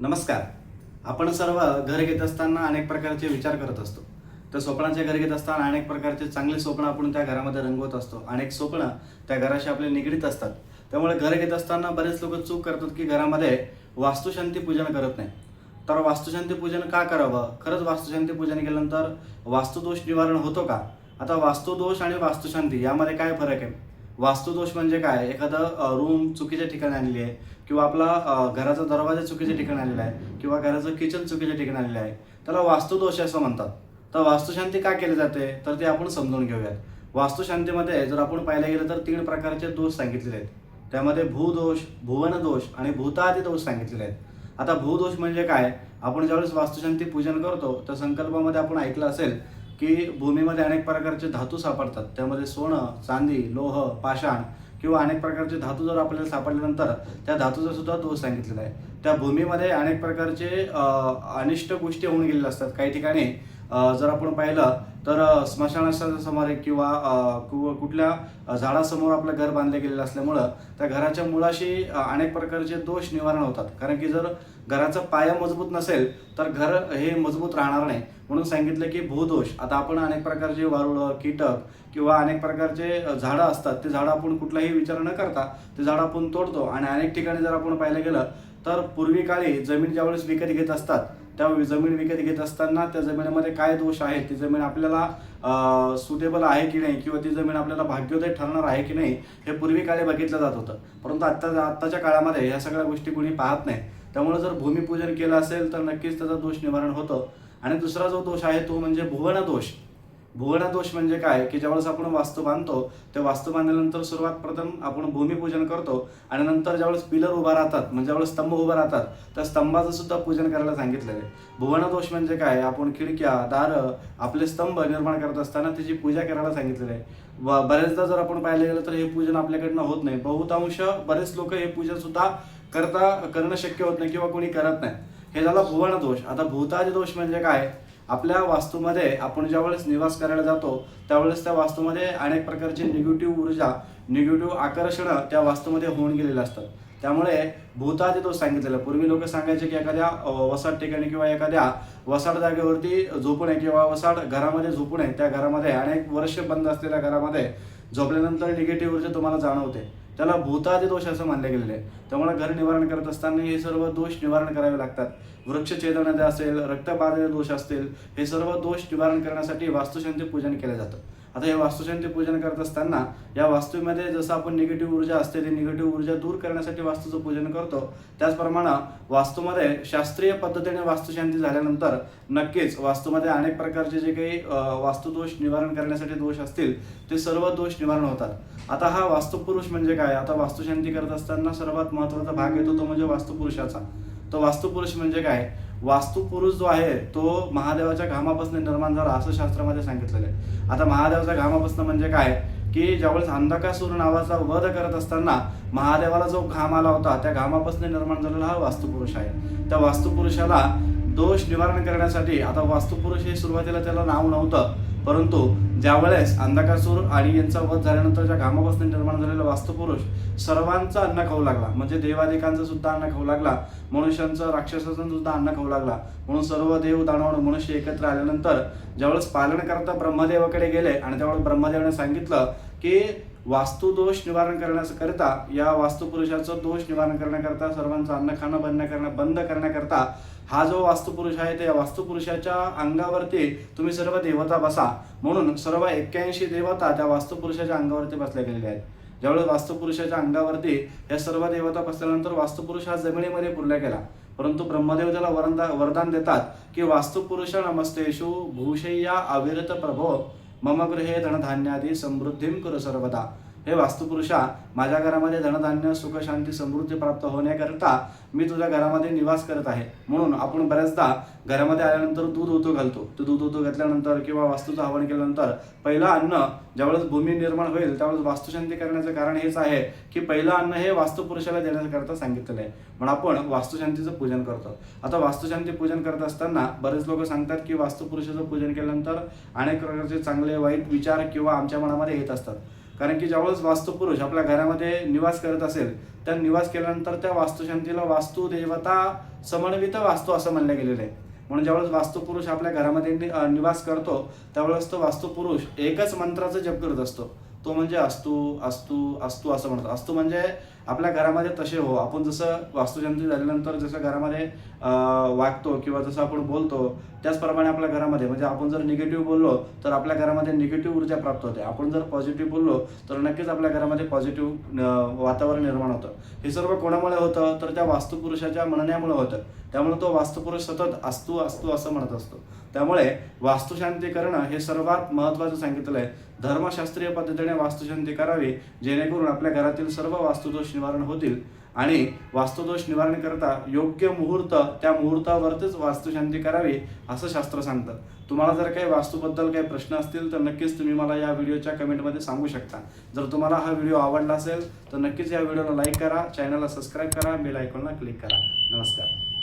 नमस्कार. आपण सर्व घर घेत असताना अनेक प्रकारचे विचार करत असतो. तर स्वप्नाचे घर घेत असताना अनेक प्रकारचे चांगले स्वप्न आपण त्या घरामध्ये रंगवत असतो. अनेक स्वप्न त्या घराशी आपले निगडीत असतात. त्यामुळे घर घेत असताना बरेच लोक चूक करतात की घरामध्ये वास्तुशांती पूजन करत नाही. तर वास्तुशांती पूजन का करावं? खरंच वास्तुशांती पूजन केल्यानंतर वास्तुदोष निवारण होतो का? आता वास्तुदोष आणि वास्तुशांती यामध्ये काय फरक आहे? वास्तुदोष म्हणजे काय? एखादं रूम चुकीच्या ठिकाणी आणली आहे किंवा आपला घराचा दरवाजा चुकीच्या ठिकाणी आलेला आहे किंवा घराचं किचन चुकीच्या ठिकाणी आलेलं आहे, त्याला वास्तुदोष असं म्हणतात. तर वास्तुशांती का केली जाते तर ते आपण समजून घेऊयात. वास्तुशांतीमध्ये जर आपण पाहायला गेलं तर 3 प्रकारचे दोष सांगितलेले आहेत. त्यामध्ये भूदोष, भुवनदोष आणि भूतादी दोष सांगितलेले आहेत. आता भूदोष म्हणजे काय? आपण ज्यावेळेस वास्तुशांती पूजन करतो त्या संकल्पामध्ये आपण ऐकलं असेल की भूमीमध्ये अनेक प्रकारचे धातू सापडतात. त्यामध्ये सोनं, चांदी, लोह, पाषाण किंवा अनेक प्रकारचे धातू जर आपल्याला सापडल्यानंतर त्या धातूचा सुद्धा दोष सांगितलेला आहे. त्या भूमीमध्ये अनेक प्रकारचे अनिष्ट गोष्टी होऊन गेलेल्या असतात. काही ठिकाणी जर आपण पाहिलं तर स्मशानाच्या समोर किंवा कुठल्या झाडासमोर आपलं घर बांधले गेलेलं असल्यामुळं त्या घराच्या मुळाशी अनेक प्रकारचे दोष निवारण होतात. कारण की जर घराचा पाया मजबूत नसेल तर घर हे मजबूत राहणार नाही. म्हणून सांगितलं की भूदोष. आता आपण अनेक प्रकारचे वारुळ, कीटक किंवा अनेक प्रकारचे झाडं असतात, ते झाडं आपण कुठलाही विचार न करता ते झाडं आपण तोडतो. आणि अनेक ठिकाणी जर आपण पाहायला गेलं तर पूर्वी काळी जमीन ज्यावेळेस विकत घेत असतात त्या जमीन विकत घेत असताना त्या जमिनीमध्ये काय दोष आहेत, ती जमीन आपल्याला सुटेबल आहे की नाही किंवा ती जमीन आपल्याला भाग्योदय ठरणार आहे की नाही हे पूर्वी काळी बघितलं जात होतं. परंतु आत्ताच्या काळामध्ये ह्या सगळ्या गोष्टी कोणी पाहत नाही. त्यामुळे जर भूमिपूजन केलं असेल तर नक्कीच त्याचा दोष निवारण होतं. आणि दुसरा जो दोष आहे तो म्हणजे भुवनदोष. भुवनदोष म्हणजे काय की ज्यावेळेस आपण वास्तू बांधतो त्या वास्तू बांधल्यानंतर सर्वात प्रथम आपण भूमिपूजन करतो आणि नंतर ज्यावेळेस पिलर उभा राहतात म्हणजे ज्यावेळेस स्तंभ उभा राहतात त्या स्तंभाचं सुद्धा पूजन करायला सांगितलेलं आहे. भुवनदोष म्हणजे काय? आपण खिडक्या, दारं, आपले स्तंभ निर्माण करत असताना त्याची पूजा करायला सांगितलेलं आहे. बऱ्याचदा जर आपण पाहायला गेलं तर हे पूजन आपल्याकडनं होत नाही. बहुतांश बरेच लोक हे पूजन सुद्धा करणं शक्य होत नाही किंवा कोणी करत नाही. हे झाला भुवनदोष. आता भूतादी दोष म्हणजे काय? आपल्या वास्तूमध्ये आपण ज्यावेळेस निवास करायला जातो त्यावेळेस त्या वास्तूमध्ये अनेक प्रकारची निगेटिव्ह ऊर्जा, निगेटिव्ह आकर्षणं त्या वास्तूमध्ये होऊन गेलेलं असतात. त्यामुळे भूतादी दोष सांगितलेला. पूर्वी लोक सांगायचे की एखाद्या वसाड ठिकाणी किंवा एखाद्या वसाड जागेवरती झोपू नये किंवा वसाड घरामध्ये झोपू नये. त्या घरामध्ये अनेक वर्ष बंद असलेल्या घरामध्ये झोपल्यानंतर निगेटिव्ह ऊर्जा तुम्हाला जाणवते. त्याला भूतादी दोष असं मानले गेलेले आहे. त्यामुळे घर निवारण करत असताना हे सर्व दोष निवारण करावे लागतात. वृक्षछेदन असेल, रक्तबाधित दोष असतील, हे सर्व दोष निवारण करण्यासाठी वास्तुशांती पूजन केलं जातं. आता हे वास्तुशांती पूजन करत असताना या वास्तूमध्ये जसं आपण निगेटिव्ह ऊर्जा असते ती निगेटिव्ह ऊर्जा दूर करण्यासाठी वास्तूचं पूजन करतो, त्याचप्रमाणे वास्तूमध्ये शास्त्रीय पद्धतीने वास्तुशांती झाल्यानंतर नक्कीच वास्तूमध्ये अनेक प्रकारचे जे काही वास्तुदोष निवारण करण्यासाठी दोष असतील ते सर्व दोष निवारण होतात. आता हा वास्तुपुरुष म्हणजे काय? आता वास्तुशांती करत असताना सर्वात महत्त्वाचा भाग येतो तो म्हणजे वास्तुपुरुषाचा. तो वास्तुपुरुष म्हणजे काय? वास्तुपुरुष जो आहे तो महादेवाच्या घामापासून निर्माण झाला असं शास्त्रामध्ये सांगितलेलं आहे. आता महादेवाच्या घामापासून म्हणजे काय की ज्यावेळेस अंधकासूर नावाचा वध करत असताना महादेवाला जो घाम आला होता त्या घामापासून निर्माण झालेला हा वास्तुपुरुष आहे. त्या वास्तुपुरुषाला दोष निवारण करण्यासाठी आता वास्तुपुरुष हे सुरुवातीला त्याला नाव नव्हतं, परंतु ज्यावेळेस अंधकासूर आणि यांचा वध झाल्यानंतर घामापासून निर्माण झालेला वास्तुपुरुष सर्वांचं अन्न खाऊ लागला. म्हणजे देवादिकांचं सुद्धा अन्न खाऊ लागला, मनुष्यांचं, राक्षसांचं सुद्धा अन्न खाऊ लागला. म्हणून सर्व देव, दानव, मनुष्य एकत्र आल्यानंतर ज्यावेळेस पालनकर्ता ब्रह्मदेवाकडे गेले आणि त्यावेळेस ब्रह्मदेवाने सांगितलं की वास्तुदोष निवारण करण्याकरिता, या वास्तुपुरुषाचं दोष निवारण करण्याकरता, सर्वांचं अन्न खाणं बंद करण्याकरता हा जो वास्तुपुरुष आहे त्या वास्तुपुरुषाच्या अंगावरती तुम्ही सर्व देवता बसा. म्हणून सर्व 81 देवता त्या वास्तुपुरुषाच्या अंगावरती बसल्या गेलेल्या आहेत. ज्यावेळेस वास्तुपुरुषाच्या अंगावरती या सर्व देवता बसल्यानंतर वास्तुपुरुष हा जमिनीमध्ये पुरला गेला. परंतु ब्रह्मदेव त्याला वरदान देतात की वास्तुपुरुष नमस्तेषु भूषय्या अविरत प्रभो मम गृहे धनधान्यादी समृद्धीम कुरु सर्वदा. हे वास्तुपुरुषा, माझ्या घरामध्ये धनधान्य, सुख, शांती, समृद्धी प्राप्त होण्याकरता मी तुझ्या घरामध्ये निवास करत आहे. म्हणून आपण बऱ्याचदा घरामध्ये आल्यानंतर दूध उतू घालतो. ते दूध उतू घातल्यानंतर किंवा वास्तूचं हवन केल्यानंतर पहिलं अन्न ज्यावेळेस भूमी निर्माण होईल त्यावेळेस वास्तुशांती करण्याचं कारण हेच आहे की पहिलं अन्न हे वास्तुपुरुषाला देण्याकरता सांगितलेलं आहे. म्हणून आपण वास्तुशांतीचं पूजन करतो. आता वास्तुशांती पूजन करत असताना बरेच लोक सांगतात की वास्तुपुरुषाचं पूजन केल्यानंतर अनेक प्रकारचे चांगले वाईट विचार किंवा आमच्या मनामध्ये येत असतात. कारण की ज्यावेळेस वास्तुपुरुष आपल्या घरामध्ये निवास करत असेल, त्या निवास केल्यानंतर त्या वास्तुशांतीला वास्तू देवता समन्वित वास्तू असं म्हणलं गेलेलं आहे. म्हणून ज्यावेळेस वास्तुपुरुष आपल्या घरामध्ये निवास करतो, त्यावेळेस तो वास्तुपुरुष एकच मंत्राचा जप करत असतो. तो म्हणजे अस्तु अस्तु अस्तु असं म्हणतो. अस्तु म्हणजे आपल्या घरामध्ये तसे हो. आपण जसं वास्तुशांती झाल्यानंतर जसं घरामध्ये वागतो किंवा जसं आपण बोलतो, त्याचप्रमाणे आपल्या घरामध्ये म्हणजे आपण जर निगेटिव्ह बोललो तर आपल्या घरामध्ये निगेटिव्ह ऊर्जा प्राप्त होते. आपण जर पॉझिटिव्ह बोललो तर नक्कीच आपल्या घरामध्ये पॉझिटिव्ह वातावरण निर्माण होतं. हे सर्व कोणामुळे होतं तर त्या वास्तुपुरुषाच्या म्हणण्यामुळे होतं. त्यामुळे तो वास्तुपुरुष सतत अस्तु अस्तु असं म्हणत असतो. त्यामुळे वास्तुशांती करणं हे सर्वात महत्त्वाचं सांगितलं आहे. धर्मशास्त्रीय पद्धतीने वास्तुशांती करावी, जेणेकरून आपल्या घरातील सर्व वास्तुदोष निवारण होतील. आणि वास्तुदोष निवारण करता योग्य मुहूर्त, त्या मुहूर्तावरतीच वास्तुशांती करावी असं शास्त्र सांगतं. तुम्हाला जर काही वास्तूबद्दल काही प्रश्न असतील तर नक्कीच तुम्ही मला या व्हिडिओच्या कमेंटमध्ये सांगू शकता. जर तुम्हाला हा व्हिडिओ आवडला असेल तर नक्कीच या व्हिडिओला लाईक करा, चॅनलला सबस्क्राईब करा, बेल आयकॉनला क्लिक करा. नमस्कार.